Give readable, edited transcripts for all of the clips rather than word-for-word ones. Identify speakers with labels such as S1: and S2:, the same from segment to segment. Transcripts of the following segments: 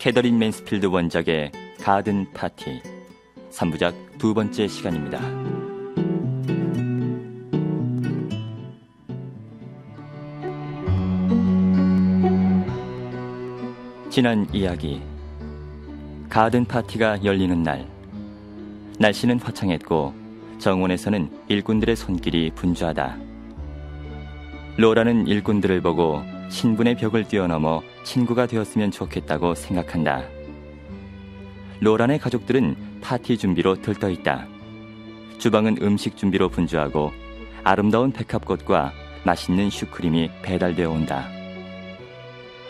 S1: 캐더린 맨스필드 원작의 가든 파티 3부작 두 번째 시간입니다. 지난 이야기. 가든 파티가 열리는 날, 날씨는 화창했고 정원에서는 일꾼들의 손길이 분주하다. 로라는 일꾼들을 보고 신분의 벽을 뛰어넘어 친구가 되었으면 좋겠다고 생각한다. 로라네 가족들은 파티 준비로 들떠있다. 주방은 음식 준비로 분주하고 아름다운 백합꽃과 맛있는 슈크림이 배달되어 온다.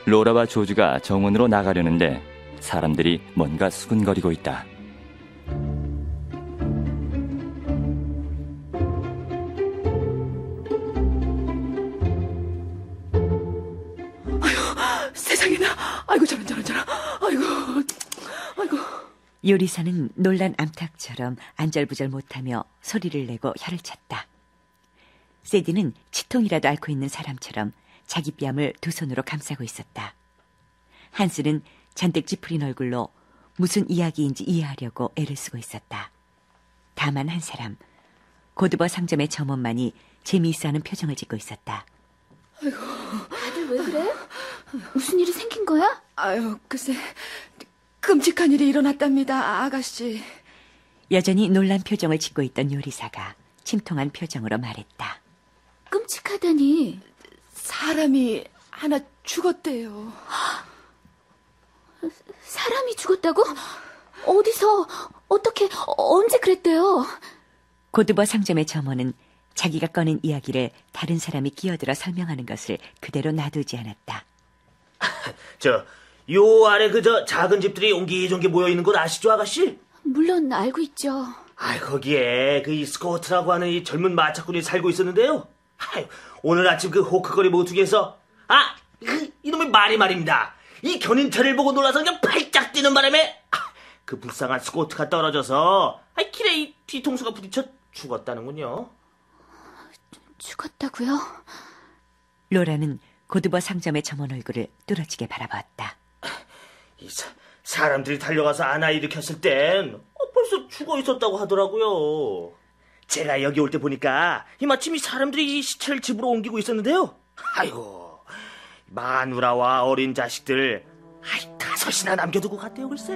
S1: 로라와 조주가 정원으로 나가려는데 사람들이 뭔가 수군거리고 있다.
S2: 세상에나, 아이고 저런. 아이고.
S3: 요리사는 놀란 암탉처럼 안절부절 못하며 소리를 내고 혀를 찼다. 세디는 치통이라도 앓고 있는 사람처럼 자기 뺨을 두 손으로 감싸고 있었다. 한스는 잔뜩 찌푸린 얼굴로 무슨 이야기인지 이해하려고 애를 쓰고 있었다. 다만 한 사람, 고드버 상점의 점원만이 재미있어하는 표정을 짓고 있었다.
S2: 아이고.
S4: 다들 왜 그래? 무슨 일이 생긴 거야?
S2: 아유, 글쎄, 끔찍한 일이 일어났답니다, 아가씨.
S3: 여전히 놀란 표정을 짓고 있던 요리사가 침통한 표정으로 말했다.
S4: 끔찍하다니.
S2: 사람이 하나 죽었대요.
S4: 사람이 죽었다고? 어디서? 어떻게? 언제 그랬대요?
S3: 고드버 상점의 점원은 자기가 꺼낸 이야기를 다른 사람이 끼어들어 설명하는 것을 그대로 놔두지 않았다.
S5: 요 아래 작은 집들이 옹기종기 모여있는 곳 아시죠, 아가씨?
S4: 물론 알고 있죠.
S5: 거기에 이 스코트라고 하는 이 젊은 마차꾼이 살고 있었는데요. 오늘 아침 그 호크거리 모퉁이에서 이놈의 말입니다. 이 견인차를 보고 놀라서 그냥 팔짝 뛰는 바람에 그 불쌍한 스코트가 떨어져서 길에 이 뒤통수가 부딪혀 죽었다는군요.
S4: 죽었다고요?
S3: 로라는 고드버 상점의 점원 얼굴을 뚫어지게 바라보았다.
S5: 사람들이 달려가서 안아 일으켰을 땐 벌써 죽어 있었다고 하더라고요. 제가 여기 올 때 보니까 마침 이 사람들이 이 시체를 집으로 옮기고 있었는데요. 아이고, 마누라와 어린 자식들 5이나 남겨두고 갔대요, 글쎄.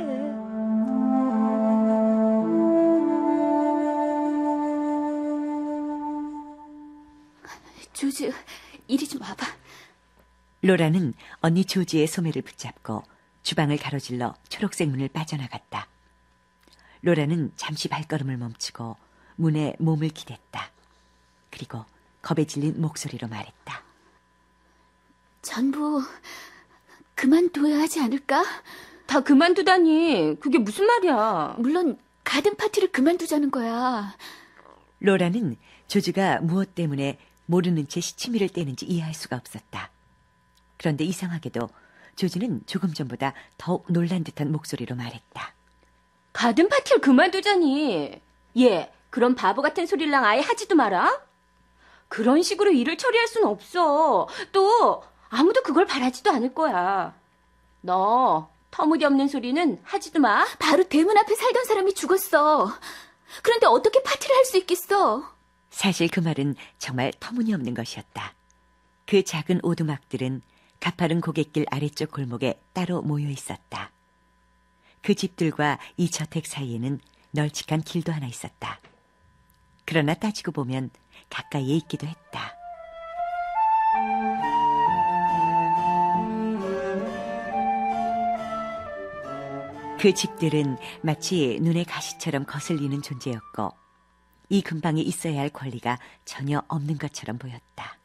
S4: 조즈, 이리 좀 와봐.
S3: 로라는 언니 조지의 소매를 붙잡고 주방을 가로질러 초록색 문을 빠져나갔다. 로라는 잠시 발걸음을 멈추고 문에 몸을 기댔다. 그리고 겁에 질린 목소리로 말했다.
S4: 전부 그만둬야 하지 않을까?
S6: 다 그만두다니, 그게 무슨 말이야?
S4: 물론 가든 파티를 그만두자는 거야.
S3: 로라는 조주가 무엇 때문에 모르는 채 시치미를 떼는지 이해할 수가 없었다. 그런데 이상하게도 조주는 조금 전보다 더욱 놀란 듯한 목소리로 말했다.
S6: 가든 파티를 그만두자니. 얘, 그런 바보 같은 소리랑 아예 하지도 마라. 그런 식으로 일을 처리할 순 없어. 또 아무도 그걸 바라지도 않을 거야. 너 터무니없는 소리는 하지도 마.
S4: 바로 대문 앞에 살던 사람이 죽었어. 그런데 어떻게 파티를 할 수 있겠어?
S3: 사실 그 말은 정말 터무니없는 것이었다. 그 작은 오두막들은 가파른 고갯길 아래쪽 골목에 따로 모여 있었다. 그 집들과 이 저택 사이에는 널찍한 길도 하나 있었다. 그러나 따지고 보면 가까이에 있기도 했다. 그 집들은 마치 눈의 가시처럼 거슬리는 존재였고 이 근방에 있어야 할 권리가 전혀 없는 것처럼 보였다.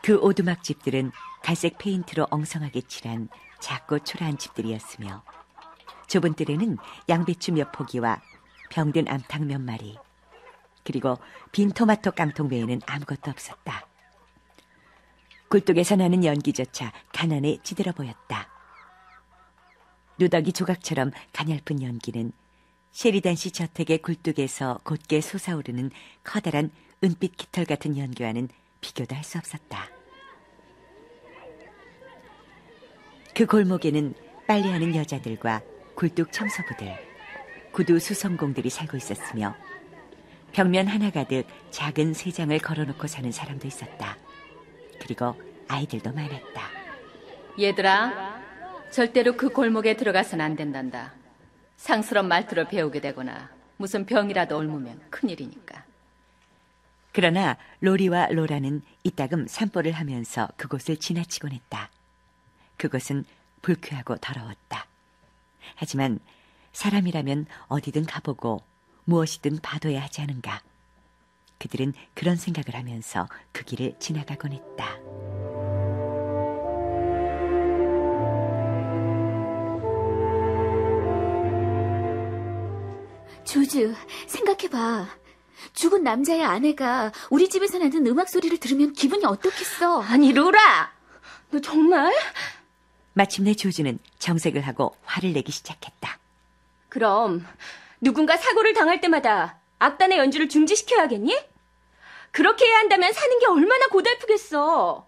S3: 그 오두막 집들은 갈색 페인트로 엉성하게 칠한 작고 초라한 집들이었으며 좁은 뜰에는 양배추 몇 포기와 병든 암탉 몇 마리, 그리고 빈 토마토 깡통 외에는 아무것도 없었다. 굴뚝에서 나는 연기조차 가난에 찌들어 보였다. 누더기 조각처럼 가냘픈 연기는 셰리단 씨 저택의 굴뚝에서 곧게 솟아오르는 커다란 은빛 깃털 같은 연기와는 비교도 할 수 없었다. 그 골목에는 빨래하는 여자들과 굴뚝 청소부들, 구두 수성공들이 살고 있었으며 벽면 하나 가득 작은 세장을 걸어놓고 사는 사람도 있었다. 그리고 아이들도 많았다.
S6: 얘들아, 절대로 그 골목에 들어가서는 안 된단다. 상스러운 말투를 배우게 되거나 무슨 병이라도 옮으면 큰일이니까.
S3: 그러나 로리와 로라는 이따금 산보를 하면서 그곳을 지나치곤 했다. 그곳은 불쾌하고 더러웠다. 하지만 사람이라면 어디든 가보고 무엇이든 봐둬야 하지 않은가. 그들은 그런 생각을 하면서 그 길을 지나가곤 했다.
S4: 조즈, 생각해봐. 죽은 남자의 아내가 우리 집에서 나는 음악 소리를 들으면 기분이 어떻겠어?
S6: 아니, 로라! 너 정말?
S3: 마침내 조즈는 정색을 하고 화를 내기 시작했다.
S6: 그럼 누군가 사고를 당할 때마다 악단의 연주를 중지시켜야겠니? 그렇게 해야 한다면 사는 게 얼마나 고달프겠어.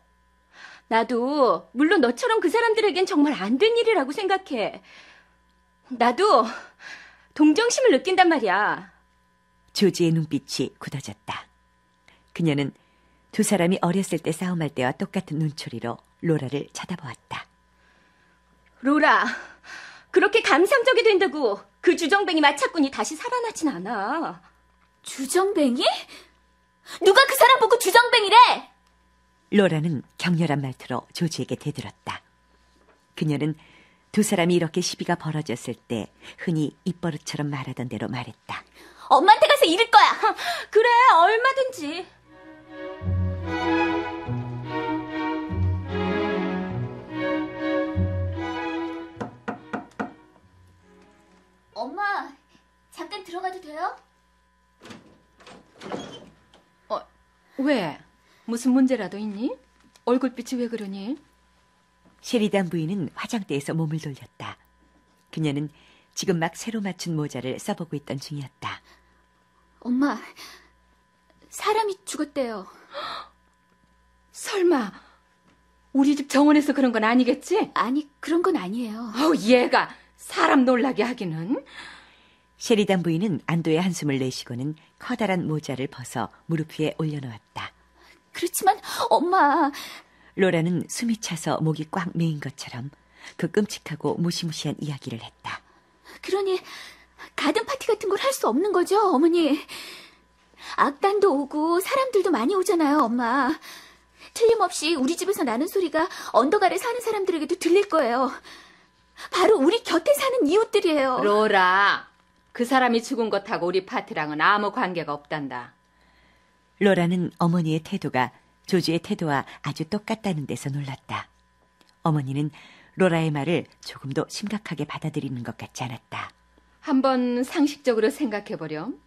S6: 나도 물론 너처럼 그 사람들에겐 정말 안 된 일이라고 생각해. 나도 동정심을 느낀단 말이야.
S3: 조지의 눈빛이 굳어졌다. 그녀는 두 사람이 어렸을 때 싸움할 때와 똑같은 눈초리로 로라를 쳐다보았다.
S6: 로라, 그렇게 감상적이 된다고 그 주정뱅이 마차꾼이 다시 살아나진 않아.
S4: 주정뱅이? 누가 그 사람 보고 주정뱅이래?
S3: 로라는 격렬한 말투로 조지에게 대들었다. 그녀는 두 사람이 이렇게 시비가 벌어졌을 때 흔히 입버릇처럼 말하던 대로 말했다.
S4: 엄마한테 가서 이를 거야.
S6: 그래, 얼마든지.
S4: 엄마, 잠깐 들어가도 돼요?
S6: 왜? 무슨 문제라도 있니? 얼굴빛이 왜 그러니?
S3: 셰리단 부인은 화장대에서 몸을 돌렸다. 그녀는 지금 막 새로 맞춘 모자를 써보고 있던 중이었다.
S4: 엄마, 사람이 죽었대요.
S6: 설마 우리 집 정원에서 그런 건 아니겠지?
S4: 아니, 그런 건 아니에요.
S6: 얘가 사람 놀라게 하기는.
S3: 셰리단 부인은 안도의 한숨을 내쉬고는 커다란 모자를 벗어 무릎 위에 올려놓았다.
S4: 그렇지만 엄마,
S3: 로라는 숨이 차서 목이 꽉 메인 것처럼 그 끔찍하고 무시무시한 이야기를 했다.
S4: 그러니 가든 파티 같은 걸 할 수 없는 거죠, 어머니? 악단도 오고 사람들도 많이 오잖아요, 엄마. 틀림없이 우리 집에서 나는 소리가 언덕 아래 사는 사람들에게도 들릴 거예요. 바로 우리 곁에 사는 이웃들이에요.
S6: 로라, 그 사람이 죽은 것하고 우리 파티랑은 아무 관계가 없단다.
S3: 로라는 어머니의 태도가 조지의 태도와 아주 똑같다는 데서 놀랐다. 어머니는 로라의 말을 조금도 심각하게 받아들이는 것 같지 않았다.
S6: 한번 상식적으로 생각해보렴.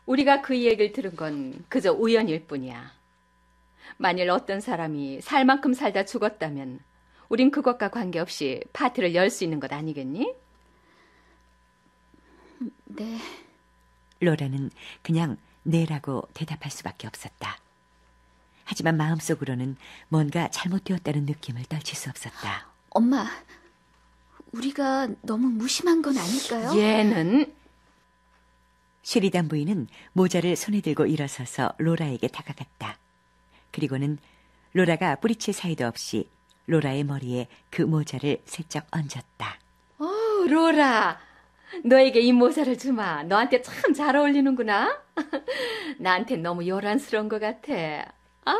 S6: 우리가 그 얘기를 들은 건 그저 우연일 뿐이야. 만일 어떤 사람이 살 만큼 살다 죽었다면 우린 그것과 관계없이 파티를 열 수 있는 것 아니겠니?
S4: 네.
S3: 로라는 그냥 네라고 대답할 수밖에 없었다. 하지만 마음속으로는 뭔가 잘못되었다는 느낌을 떨칠 수 없었다.
S4: 엄마, 우리가 너무 무심한 건 아닐까요?
S6: 얘는
S3: 셰리단 부인은 모자를 손에 들고 일어서서 로라에게 다가갔다. 그리고는 로라가 뿌리칠 사이도 없이 로라의 머리에 그 모자를 슬쩍 얹었다.
S6: 로라, 너에게 이 모자를 주마. 너한테 참 잘 어울리는구나. 나한테 너무 요란스러운 것 같아. 아우,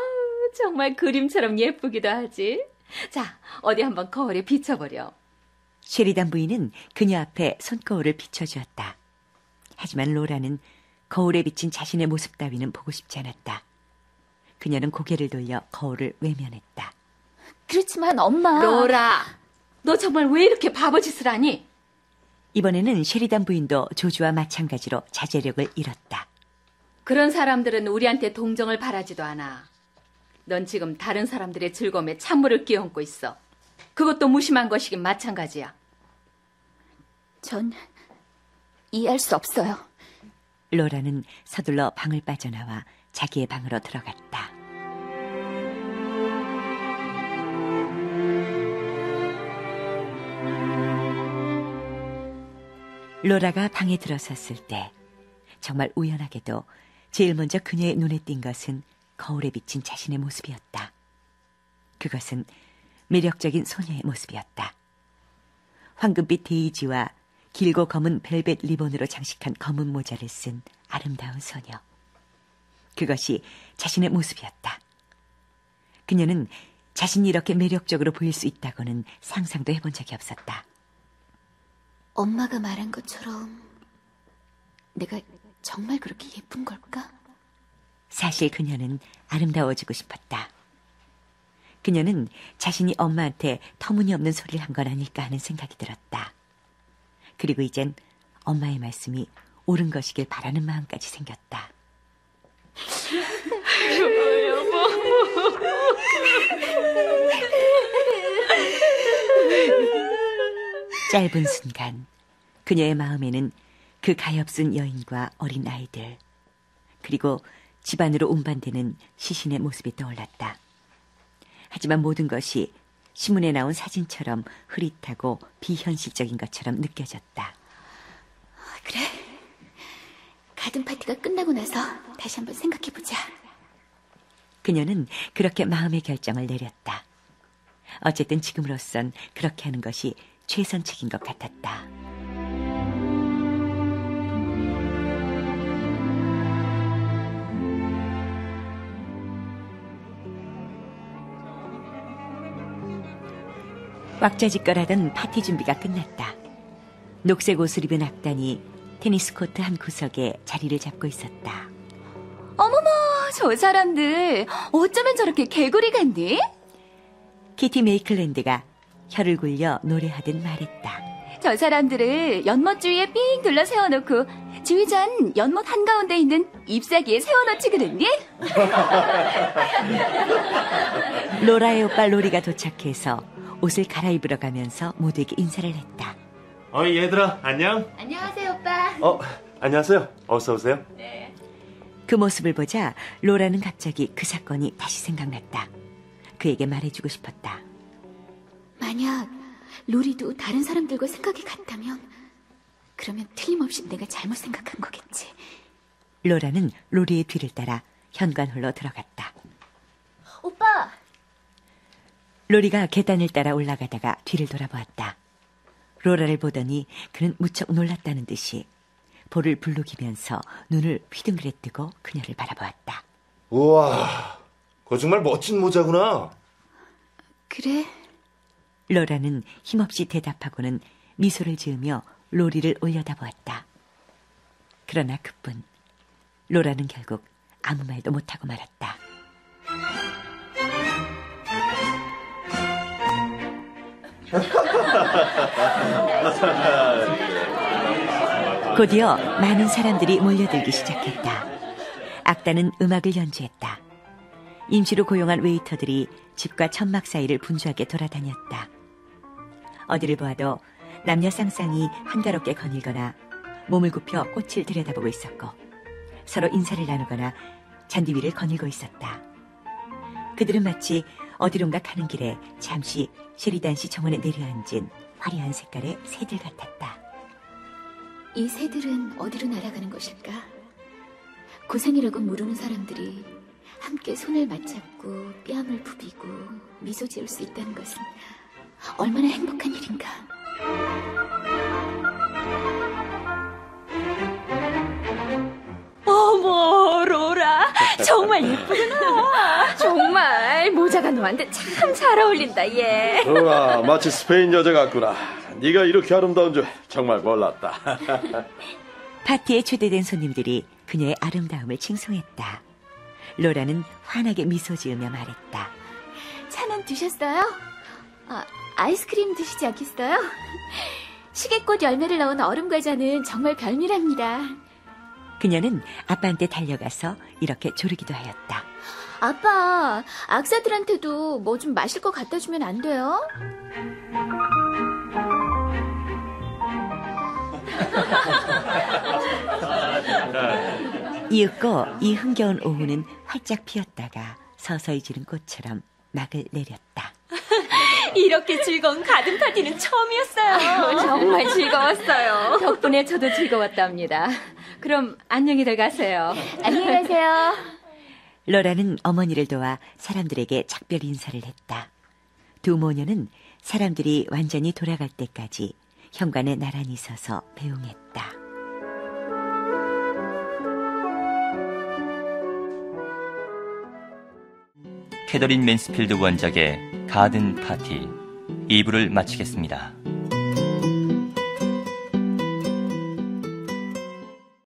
S6: 정말 그림처럼 예쁘기도 하지. 자, 어디 한번 거울에 비춰보렴.
S3: 셰리단 부인은 그녀 앞에 손거울을 비춰주었다. 하지만 로라는 거울에 비친 자신의 모습 따위는 보고 싶지 않았다. 그녀는 고개를 돌려 거울을 외면했다.
S4: 그렇지만 엄마.
S6: 로라, 너 정말 왜 이렇게 바보짓을 하니?
S3: 이번에는 셰리단 부인도 조주와 마찬가지로 자제력을 잃었다.
S6: 그런 사람들은 우리한테 동정을 바라지도 않아. 넌 지금 다른 사람들의 즐거움에 찬물을 끼얹고 있어. 그것도 무심한 것이긴 마찬가지야.
S4: 전 이해할 수 없어요.
S3: 로라는 서둘러 방을 빠져나와 자기의 방으로 들어갔다. 로라가 방에 들어섰을 때 정말 우연하게도 제일 먼저 그녀의 눈에 띈 것은 거울에 비친 자신의 모습이었다. 그것은 매력적인 소녀의 모습이었다. 황금빛 데이지와 길고 검은 벨벳 리본으로 장식한 검은 모자를 쓴 아름다운 소녀. 그것이 자신의 모습이었다. 그녀는 자신이 이렇게 매력적으로 보일 수 있다고는 상상도 해본 적이 없었다.
S4: 엄마가 말한 것처럼 내가 정말 그렇게 예쁜 걸까?
S3: 사실 그녀는 아름다워지고 싶었다. 그녀는 자신이 엄마한테 터무니없는 소리를 한 건 아닐까 하는 생각이 들었다. 그리고 이젠 엄마의 말씀이 옳은 것이길 바라는 마음까지 생겼다. 짧은 순간 그녀의 마음에는 그 가엾은 여인과 어린 아이들, 그리고 집안으로 운반되는 시신의 모습이 떠올랐다. 하지만 모든 것이 신문에 나온 사진처럼 흐릿하고 비현실적인 것처럼 느껴졌다.
S4: 그래. 가든 파티가 끝나고 나서 다시 한번 생각해보자.
S3: 그녀는 그렇게 마음의 결정을 내렸다. 어쨌든 지금으로선 그렇게 하는 것이 최선책인 것 같았다. 왁자지껄하던 파티 준비가 끝났다. 녹색 옷을 입은 악단이 테니스 코트 한 구석에 자리를 잡고 있었다.
S6: 어머머, 저 사람들 어쩌면 저렇게 개구리 같니?
S3: 키티 메이클랜드가 혀를 굴려 노래하듯 말했다.
S6: 저 사람들을 연못 주위에 삥 둘러 세워놓고 지휘전 연못 한가운데 있는 잎사귀에 세워놓지 그랬니?
S3: 로라의 오빠 로리가 도착해서 옷을 갈아입으러 가면서 모두에게 인사를 했다.
S7: 얘들아, 안녕?
S4: 안녕하세요, 오빠.
S7: 안녕하세요. 어서 오세요.
S3: 그 모습을 보자 로라는 갑자기 그 사건이 다시 생각났다. 그에게 말해주고 싶었다.
S4: 만약 로리도 다른 사람들과 생각이 같다면 그러면 틀림없이 내가 잘못 생각한 거겠지.
S3: 로라는 로리의 뒤를 따라 현관홀로 들어갔다.
S4: 오빠!
S3: 로리가 계단을 따라 올라가다가 뒤를 돌아보았다. 로라를 보더니 그는 무척 놀랐다는 듯이 볼을 불룩이면서 눈을 휘둥그레 뜨고 그녀를 바라보았다.
S7: 우와, 그거 정말 멋진 모자구나.
S4: 그래?
S3: 로라는 힘없이 대답하고는 미소를 지으며 로리를 올려다보았다. 그러나 그뿐. 로라는 결국 아무 말도 못하고 말았다. 곧이어 많은 사람들이 몰려들기 시작했다. 악단은 음악을 연주했다. 임시로 고용한 웨이터들이 집과 천막 사이를 분주하게 돌아다녔다. 어디를 보아도 남녀 쌍쌍이 한가롭게 거닐거나 몸을 굽혀 꽃을 들여다보고 있었고 서로 인사를 나누거나 잔디 위를 거닐고 있었다. 그들은 마치 어디론가 가는 길에 잠시 셰리단 씨 정원에 내려앉은 화려한 색깔의 새들 같았다.
S4: 이 새들은 어디로 날아가는 것일까? 고생이라고 모르는 사람들이 함께 손을 맞잡고 뺨을 부비고 미소 지을 수 있다는 것은 얼마나 행복한 일인가.
S6: 어머, 로라, 정말 예쁘구나. 정말 모자가 너한테 참 잘 어울린다, 얘.
S8: 로라, 마치 스페인 여자 같구나. 네가 이렇게 아름다운 줄 정말 몰랐다.
S3: 파티에 초대된 손님들이 그녀의 아름다움을 칭송했다. 로라는 환하게 미소 지으며 말했다.
S4: 차는 드셨어요? 아이스크림 드시지 않겠어요? 시계꽃 열매를 넣은 얼음 과자는 정말 별미랍니다.
S3: 그녀는 아빠한테 달려가서 이렇게 조르기도 하였다.
S4: 아빠, 악사들한테도 뭐 좀 마실 거 갖다 주면 안 돼요?
S3: 이윽고 이 흥겨운 오후는 활짝 피었다가 서서히 지는 꽃처럼 막을 내렸다.
S6: 이렇게 즐거운 가든 파티는 처음이었어요.
S4: 정말 즐거웠어요.
S6: 덕분에 저도 즐거웠답니다. 그럼 안녕히들 가세요.
S4: 안녕히 가세요.
S3: 로라는 어머니를 도와 사람들에게 작별 인사를 했다. 두 모녀는 사람들이 완전히 돌아갈 때까지 현관에 나란히 서서 배웅했다.
S1: 캐더린 맨스필드 원작의 가든 파티 2부를 마치겠습니다.